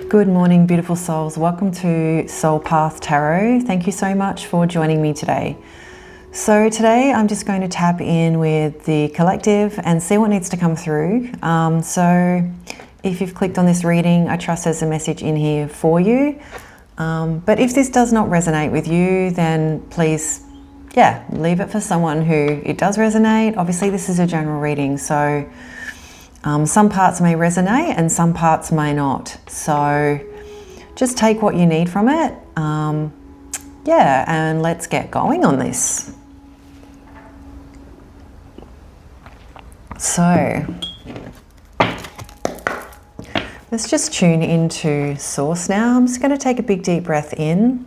Good morning, beautiful souls. Welcome to Soul Path Tarot. Thank you so much for joining me today. So today I'm just going to tap in with the collective and see what needs to come through. So if you've clicked on this reading, I trust there's a message in here for you. But if this does not resonate with you, then please, leave it for someone who it does resonate. Obviously, this is a general reading, so some parts may resonate and some parts may not. So just take what you need from it. And let's get going on this. So let's just tune into Source now. I'm just going to take a big deep breath in.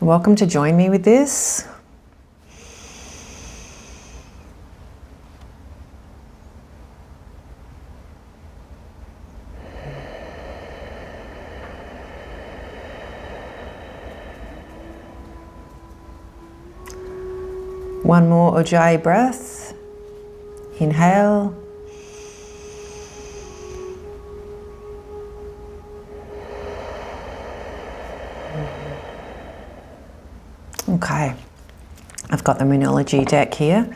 Welcome to join me with this. One more Ujjayi breath. Inhale. Okay, I've got the Moonology deck here.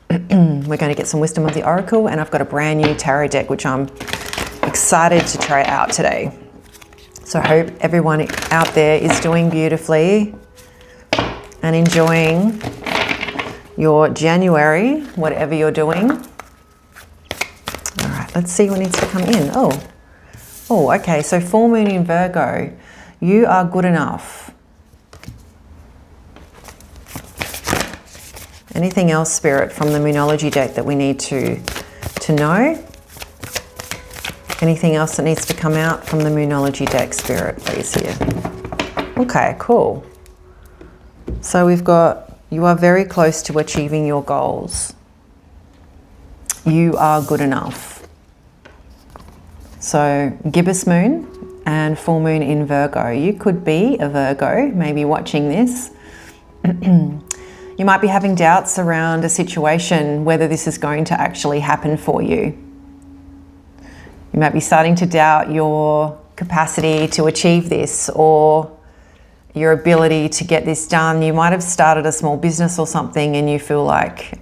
We're going to get some wisdom of the Oracle, and I've got a brand new tarot deck which I'm excited to try out today. So I hope everyone out there is doing beautifully and enjoying your January, whatever you're doing. All right, let's see what needs to come in. Oh, okay, so full moon in Virgo. You are good enough. Anything else, Spirit, from the Moonology deck that we need to know? Anything else that needs to come out from the Moonology deck, Spirit, please, here? Okay, cool. So we've got, you are very close to achieving your goals. You are good enough. So gibbous moon and full moon in Virgo. You could be a Virgo, maybe watching this. You might be having doubts around a situation, whether this is going to actually happen for you. You might be starting to doubt your capacity to achieve this or your ability to get this done. You might have started a small business or something and you feel like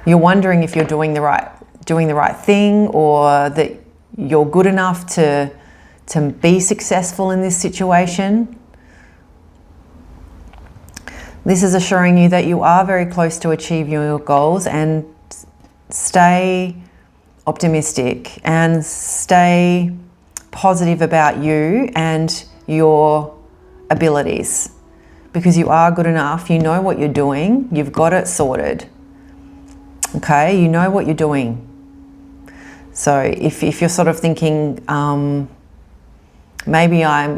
you're wondering if you're doing the right thing, or that you're good enough to be successful in this situation. This is assuring you that you are very close to achieving your goals, and stay optimistic and stay positive about you and your abilities, because you are good enough. You know what you're doing. You've got it sorted. Okay, you know what you're doing. So if you're sort of thinking, maybe I'm,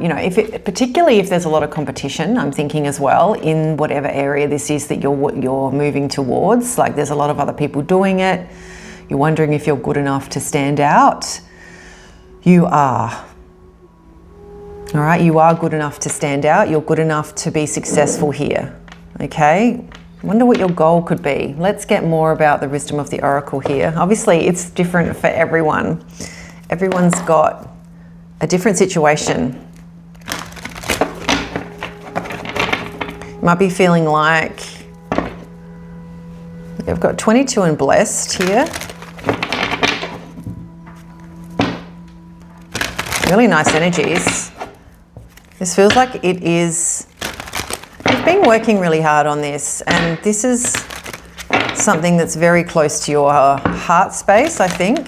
particularly if there's a lot of competition, I'm thinking as well, in whatever area this is that you're moving towards, like there's a lot of other people doing it. You're wondering if you're good enough to stand out. You are. All right, you are good enough to stand out. You're good enough to be successful here. Okay, I wonder what your goal could be. Let's get more about the wisdom of the Oracle here. Obviously, it's different for everyone. Everyone's got a different situation. You might be feeling like you've got 22 and blessed here. Really nice energies. This feels like it is, you've been working really hard on this, and this is something that's very close to your heart space, I think.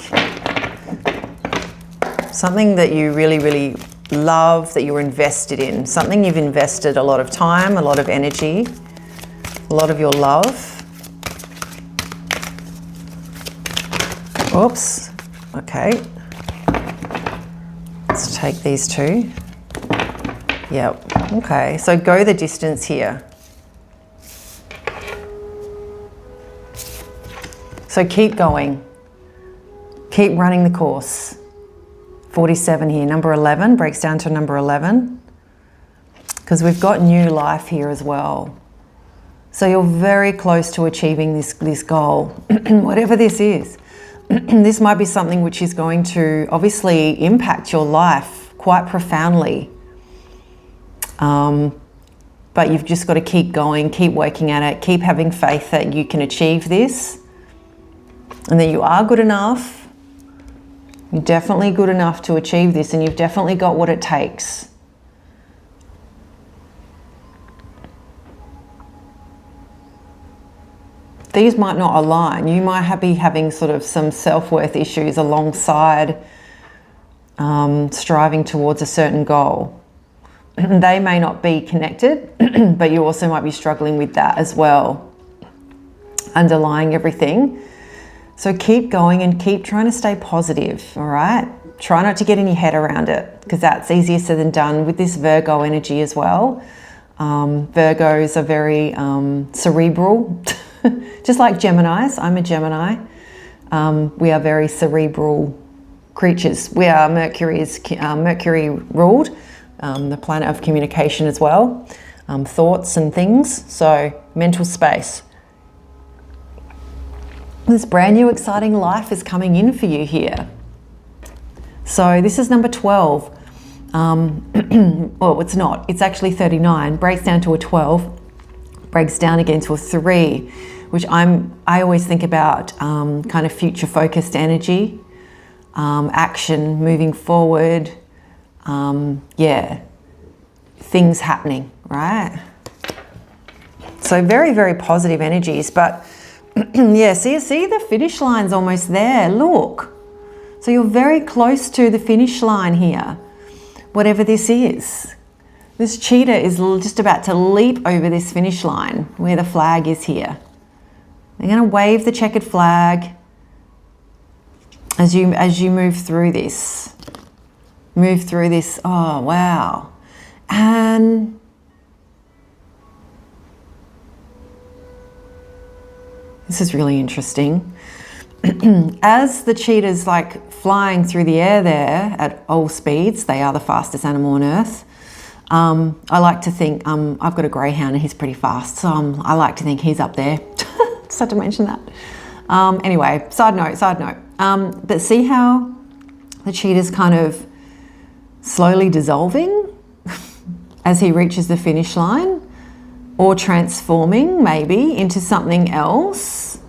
Something that you really, really love, that you're invested in. Something you've invested a lot of time, a lot of energy, a lot of your love. Oops, okay. Let's take these two. Yep, okay, so go the distance here. So keep going. Keep running the course. 47 here, number 11, breaks down to number 11. Because we've got new life here as well. So you're very close to achieving this goal, whatever this is. this might be something which is going to obviously impact your life quite profoundly. But you've just got to keep going, keep working at it, keep having faith that you can achieve this and that you are good enough. You're definitely good enough to achieve this, and you've definitely got what it takes. These might not align. You might be having sort of some self-worth issues alongside striving towards a certain goal. They may not be connected, but you also might be struggling with that as well, underlying everything. So keep going and keep trying to stay positive, all right? Try not to get in your head around it, because that's easier said than done with this Virgo energy as well. Virgos are very cerebral, just like Geminis. I'm a Gemini. We are very cerebral creatures. We are Mercury ruled, the planet of communication as well, thoughts and things, so mental space. This brand new exciting life is coming in for you here. So this is number 12. Well, it's not. It's actually 39. Breaks down to a 12. Breaks down again to a 3, which I always think about kind of future-focused energy, action, moving forward. Yeah, things happening, right? So very, very positive energies, but yeah, see the finish line's almost there, look. So you're very close to the finish line here, whatever this is. This cheetah is just about to leap over this finish line where the flag is here. They're going to wave the checkered flag as you move through this. Move through this. Oh, wow. And this is really interesting. As the cheetah's like flying through the air there at all speeds, they are the fastest animal on earth. I like to think, I've got a greyhound and he's pretty fast, so I like to think he's up there. Just had to mention that. Anyway, side note. But see how the cheetah's kind of slowly dissolving as he reaches the finish line, or transforming maybe into something else.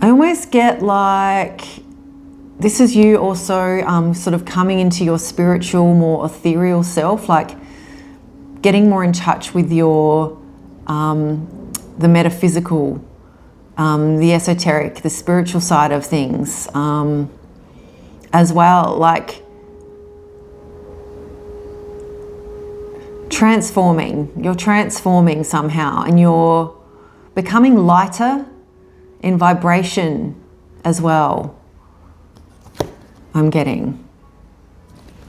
I almost get like this is you also sort of coming into your spiritual, more ethereal self, like getting more in touch with your the metaphysical, the esoteric, the spiritual side of things as well, like you're transforming somehow, and you're becoming lighter in vibration as well, I'm getting.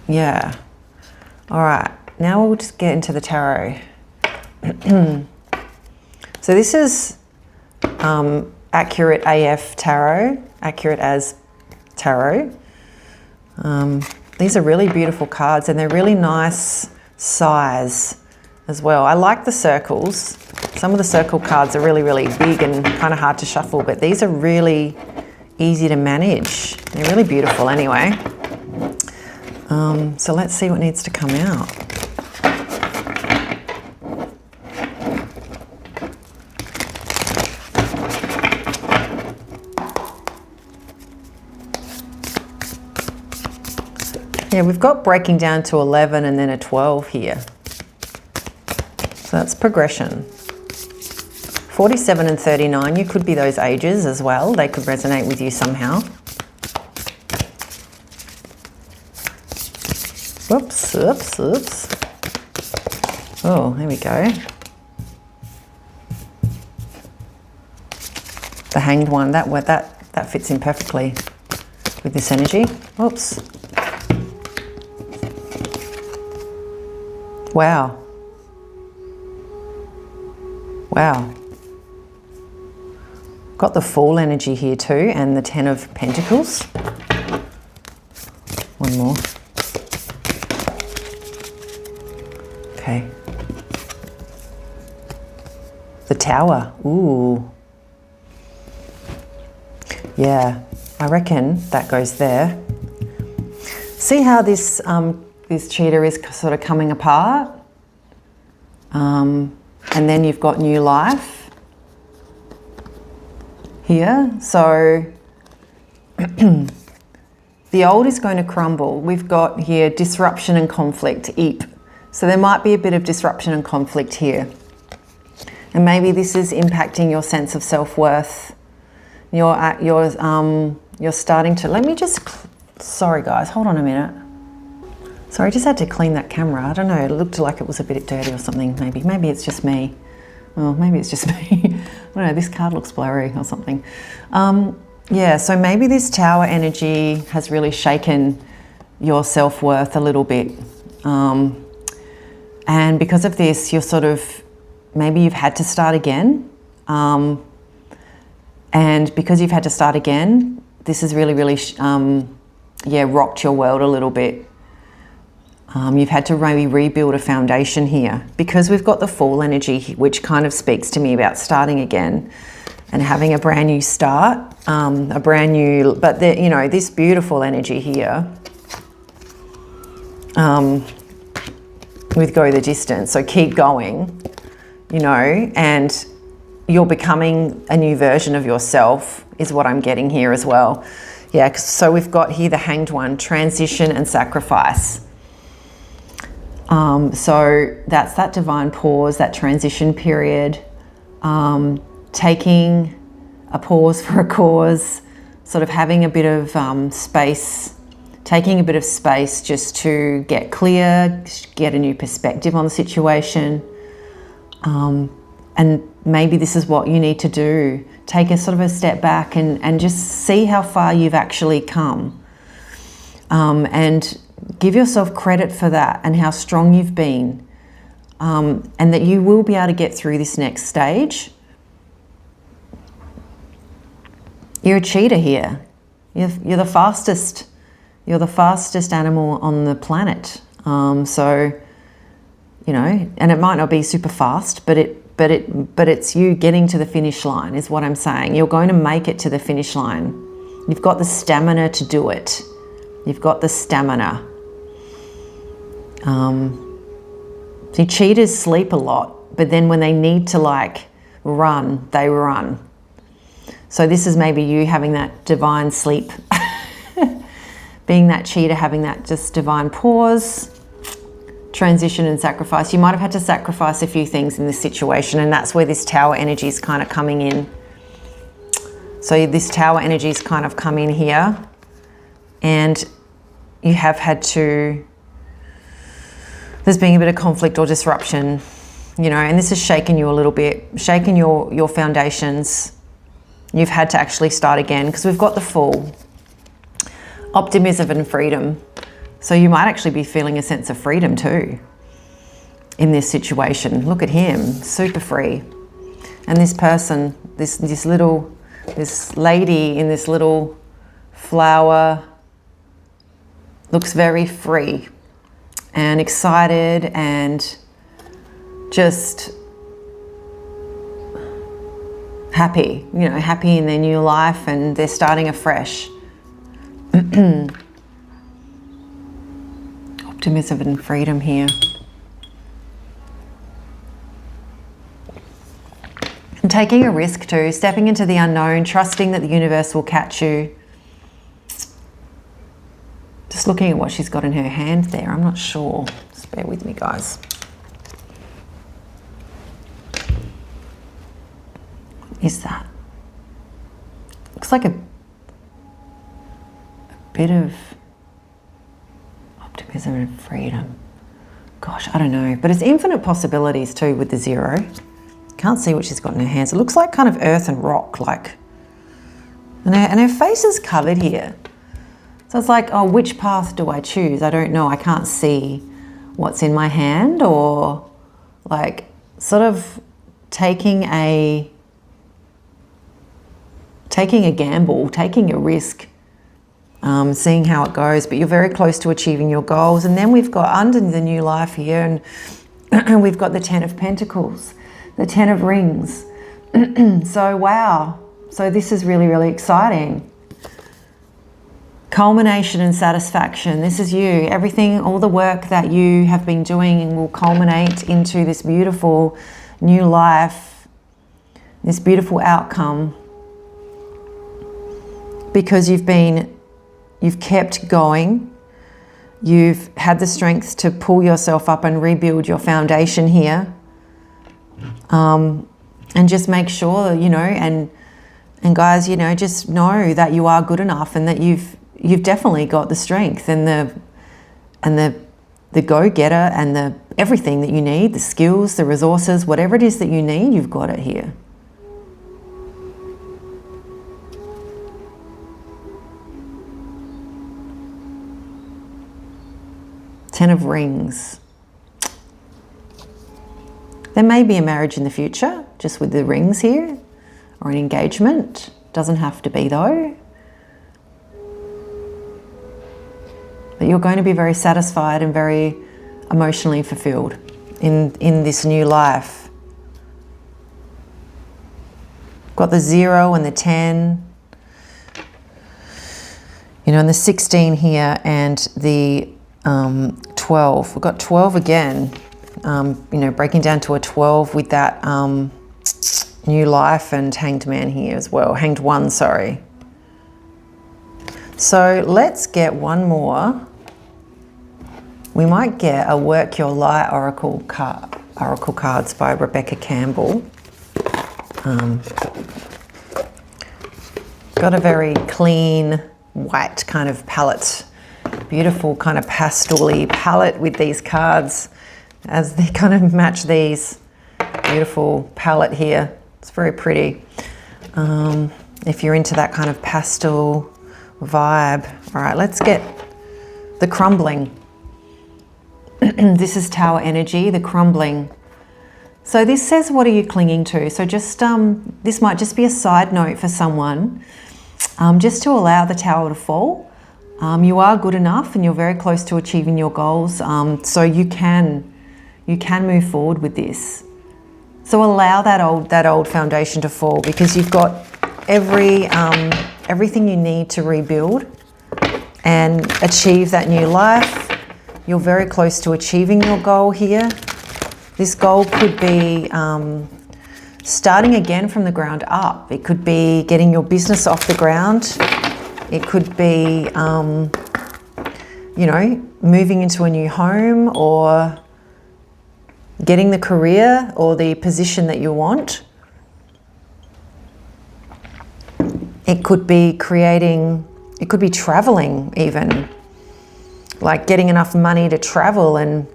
Yeah. All right, now we'll just get into the tarot. So this is Accurate AF Tarot, Accurate as Tarot. These are really beautiful cards, and they're really nice size as well. I like the circles. Some of the circle cards are really, really big and kind of hard to shuffle, but these are really easy to manage. They're really beautiful anyway. So let's see what needs to come out. Yeah, we've got breaking down to 11 and then a 12 here. So that's progression. 47 and 39, you could be those ages as well. They could resonate with you somehow. Whoops, oops. Oh, there we go. The Hanged one, that fits in perfectly with this energy. Whoops. Wow. Wow. Got the Fool energy here too, and the 10 of Pentacles. One more. Okay. The Tower. Ooh. Yeah, I reckon that goes there. See how this this cheetah is sort of coming apart? And then you've got new life here. So the old is going to crumble. We've got here disruption and conflict, eep. So there might be a bit of disruption and conflict here. And maybe this is impacting your sense of self-worth. You're starting to, let me just, sorry guys, hold on a minute. Sorry, I just had to clean that camera. I don't know, it looked like it was a bit dirty or something, maybe. Maybe it's just me. Well, maybe it's just me. I don't know, this card looks blurry or something. Yeah, so maybe this Tower energy has really shaken your self-worth a little bit. And because of this, you're sort of, maybe you've had to start again. And because you've had to start again, this has really, really, rocked your world a little bit. You've had to maybe rebuild a foundation here because we've got the Fool energy, which kind of speaks to me about starting again and having a brand new start, but this beautiful energy here with go the distance. So keep going, and you're becoming a new version of yourself is what I'm getting here as well. Yeah, so we've got here the Hanged One, transition and sacrifice. So that's that divine pause, that transition period, taking a pause for a cause, sort of having a bit of space, taking a bit of space just to get clear, get a new perspective on the situation. And maybe this is what you need to do. Take a sort of a step back and just see how far you've actually come. And give yourself credit for that and how strong you've been. And that you will be able to get through this next stage. You're a cheetah here. You're the fastest. You're the fastest animal on the planet. And it might not be super fast, but it's you getting to the finish line is what I'm saying. You're going to make it to the finish line. You've got the stamina to do it. You've got the stamina. See, cheetahs sleep a lot, but then when they need to run, they run. So this is maybe you having that divine sleep, being that cheetah, having that just divine pause, transition and sacrifice. You might have had to sacrifice a few things in this situation, and that's where this Tower energy is kind of coming in. So this Tower energy is kind of come in here, and you have had to, there's been a bit of conflict or disruption, and this has shaken you a little bit, shaken your foundations. You've had to actually start again because we've got the Fool, optimism and freedom. So you might actually be feeling a sense of freedom too in this situation. Look at him, super free. And this person, this lady in this little flower looks very free and excited and just happy, happy in their new life, and they're starting afresh. Optimism and freedom here. And taking a risk too, stepping into the unknown, trusting that the universe will catch you. Just looking at what she's got in her hand there, I'm not sure. Just bear with me, guys. What is that? Looks like a bit of optimism and freedom. Gosh, I don't know. But it's infinite possibilities too with the 0. Can't see what she's got in her hands. It looks like kind of earth and rock, and her face is covered here. So it's like, oh, which path do I choose? I don't know. I can't see what's in my hand, or sort of taking a gamble, taking a risk, seeing how it goes. But you're very close to achieving your goals. And then we've got under the new life here, and we've got the 10 of Pentacles. The Ten of Rings. So, wow. So this is really, really exciting. Culmination and satisfaction. This is you. Everything, all the work that you have been doing will culminate into this beautiful new life, this beautiful outcome, because you've kept going. You've had the strength to pull yourself up and rebuild your foundation here. And just make sure, you know, and guys, you know, just know that you are good enough, and that you've definitely got the strength and the go-getter and the everything that you need, the skills, the resources, whatever it is that you need, you've got it here. Ten of Rings. There may be a marriage in the future, just with the rings here, or an engagement. Doesn't have to be though. But you're going to be very satisfied and very emotionally fulfilled in this new life. Got the 0 and the 10, you know, and the 16 here, and the 12. We've got 12 again, you know, breaking down to a 12 with that new life, and Hanged Man here as well. Hanged One, sorry. So let's get one more. We might get a Work Your Light Oracle cards by Rebecca Campbell. Got a very clean white kind of palette, beautiful kind of pastel-y palette with these cards, as they kind of match these. Beautiful palette here. It's very pretty. If you're into that kind of pastel vibe. All right, let's get the Crumbling. This is Tower energy, the Crumbling. So this says, what are you clinging to? So just this might just be a side note for someone, just to allow the Tower to fall. You are good enough, and you're very close to achieving your goals, so you can move forward with this. So allow that old foundation to fall, because you've got everything you need to rebuild and achieve that new life. You're very close to achieving your goal here. This goal could be starting again from the ground up. It could be getting your business off the ground. It could be, you know, moving into a new home, or getting the career or the position that you want. It could be it could be traveling even, like getting enough money to travel, and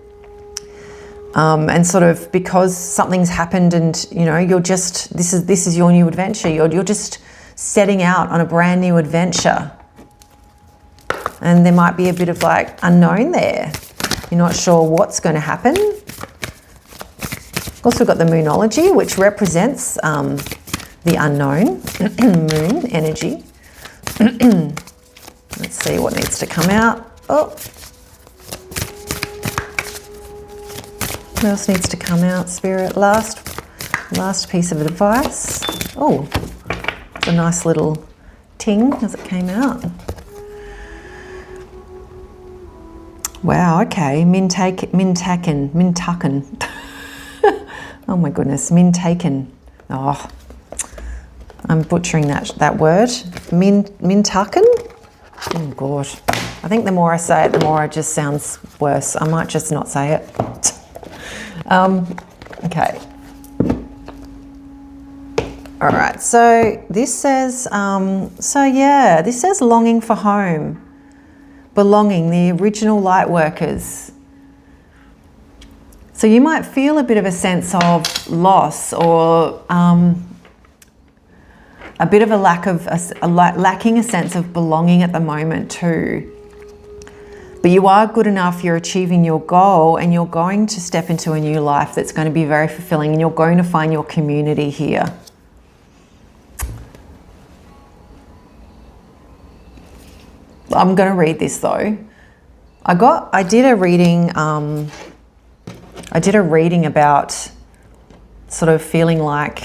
sort of, because something's happened, and you know, you're just, this is your new adventure. You're just setting out on a brand new adventure, and there might be a bit of like unknown there. You're not sure what's going to happen. Also, we've got the Moonology, which represents the unknown. Moon energy. Let's see what needs to come out. Oh, what else needs to come out, Spirit? Last piece of advice. Oh, it's a nice little ting as it came out. Wow, okay. Mintaken. Oh my goodness, Mintaken. Oh, I'm butchering that word. Mintaken? Oh gosh. I think the more I say it, the more it just sounds worse. I might just not say it. Okay. All right, so this says, this says longing for home, belonging, the original light workers. So you might feel a bit of a sense of loss, or a bit of a lacking a sense of belonging at the moment too. But you are good enough, you're achieving your goal, and you're going to step into a new life that's going to be very fulfilling, and you're going to find your community here. I'm going to read this though. I did a reading about sort of feeling like,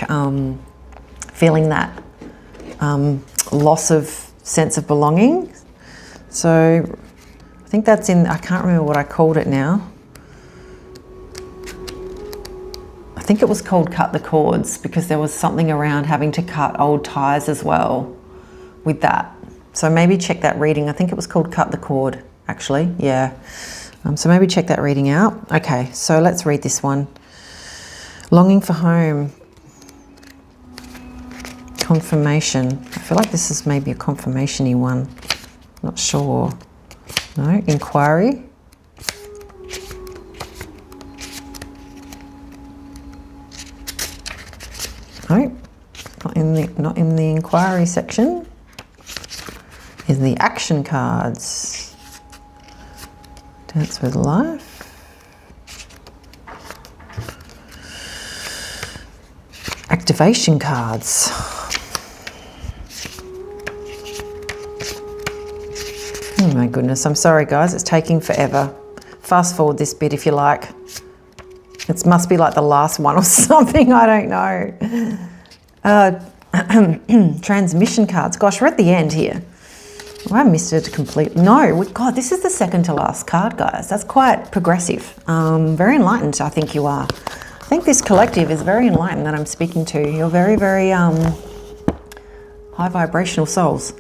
feeling that loss of sense of belonging. So I think that's in, I can't remember what I called it now. I think it was called Cut the Cords, because there was something around having to cut old ties as well with that. So maybe check that reading. I think it was called Cut the Cord, actually. Yeah. So maybe check that reading out. Okay, so let's read this one. Longing for home. Confirmation. I feel like this is maybe a confirmation-y one. Not sure. No, inquiry. No, not in the inquiry section. In the action cards. Dance with life. Activation cards. Oh my goodness, I'm sorry guys, it's taking forever. Fast forward this bit if you like. It must be like the last one or something, I don't know. Transmission cards. Gosh, we're at the end here. Oh, I missed it completely. No, God, this is the second to last card, guys. That's quite progressive. Very enlightened, I think you are. I think this collective is very enlightened that I'm speaking to. You're very, very high vibrational souls.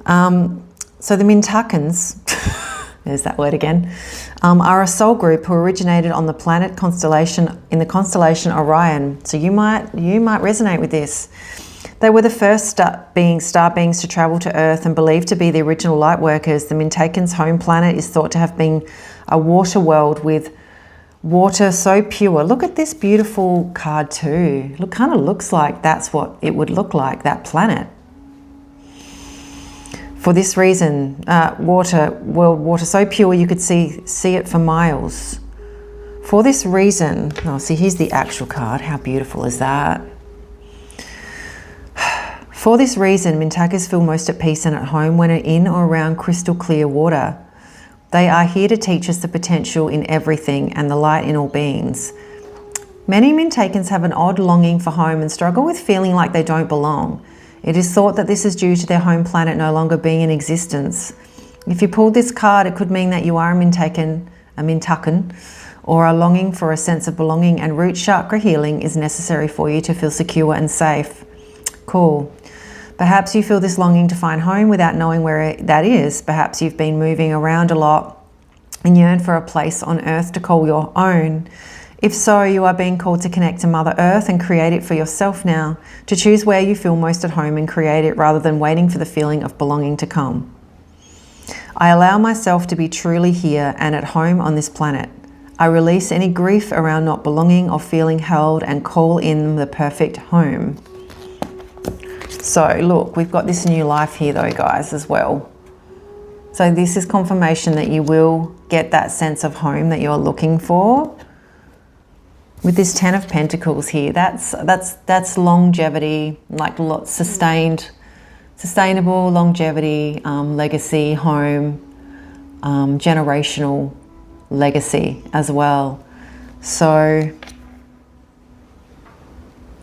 So the Mintakans, there's that word again, are a soul group who originated on the planet constellation, in the constellation Orion. So you might resonate with this. They were the first star beings to travel to Earth and believed to be the original light workers. The Mintakans' home planet is thought to have been a water world with water so pure. Look at this beautiful card too. Look, kind of looks like that's what it would look like, that planet. For this reason, water so pure you could see it for miles. For this reason, oh, see, here's the actual card. How beautiful is that? For this reason, Mintakas feel most at peace and at home when in or around crystal clear water. They are here to teach us the potential in everything and the light in all beings. Many Mintakans have an odd longing for home and struggle with feeling like they don't belong. It is thought that this is due to their home planet no longer being in existence. If you pulled this card, it could mean that you are a Mintakan, or are longing for a sense of belonging, and root chakra healing is necessary for you to feel secure and safe. Cool. Perhaps you feel this longing to find home without knowing where that is. Perhaps you've been moving around a lot and yearn for a place on Earth to call your own. If so, you are being called to connect to Mother Earth and create it for yourself now, to choose where you feel most at home and create it rather than waiting for the feeling of belonging to come. I allow myself to be truly here and at home on this planet. I release any grief around not belonging or feeling held and call in the perfect home. So look, we've got this new life here though, guys, as well. So this is confirmation that you will get that sense of home that you're looking for. With this 10 of Pentacles here, that's longevity, like sustainable longevity, legacy, home, generational legacy as well. So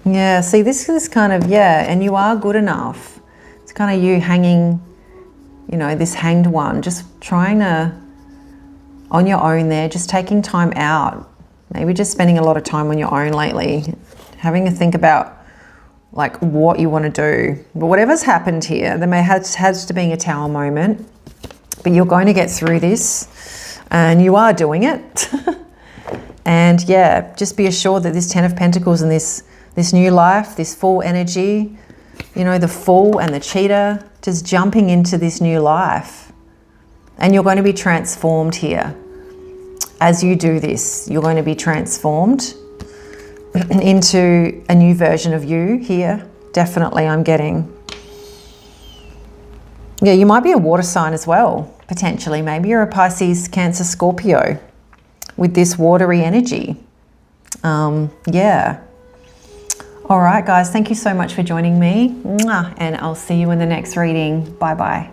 yeah, see, this is kind of, yeah, and you are good enough. It's kind of you hanging, you know, this hanged one, just trying to, on your own there, just taking time out. Maybe just spending a lot of time on your own lately, having to think about like what you want to do. But whatever's happened here, there may have to be a tower moment, but you're going to get through this and you are doing it. And yeah, just be assured that this 10 of Pentacles and this new life, this full energy, you know, the fool and the cheater, just jumping into this new life. And you're going to be transformed here. As you do this, you're going to be transformed into a new version of you here. Definitely, I'm getting. Yeah, you might be a water sign as well, potentially. Maybe you're a Pisces, Cancer, Scorpio with this watery energy. Yeah. All right, guys, thank you so much for joining me. And I'll see you in the next reading. Bye-bye.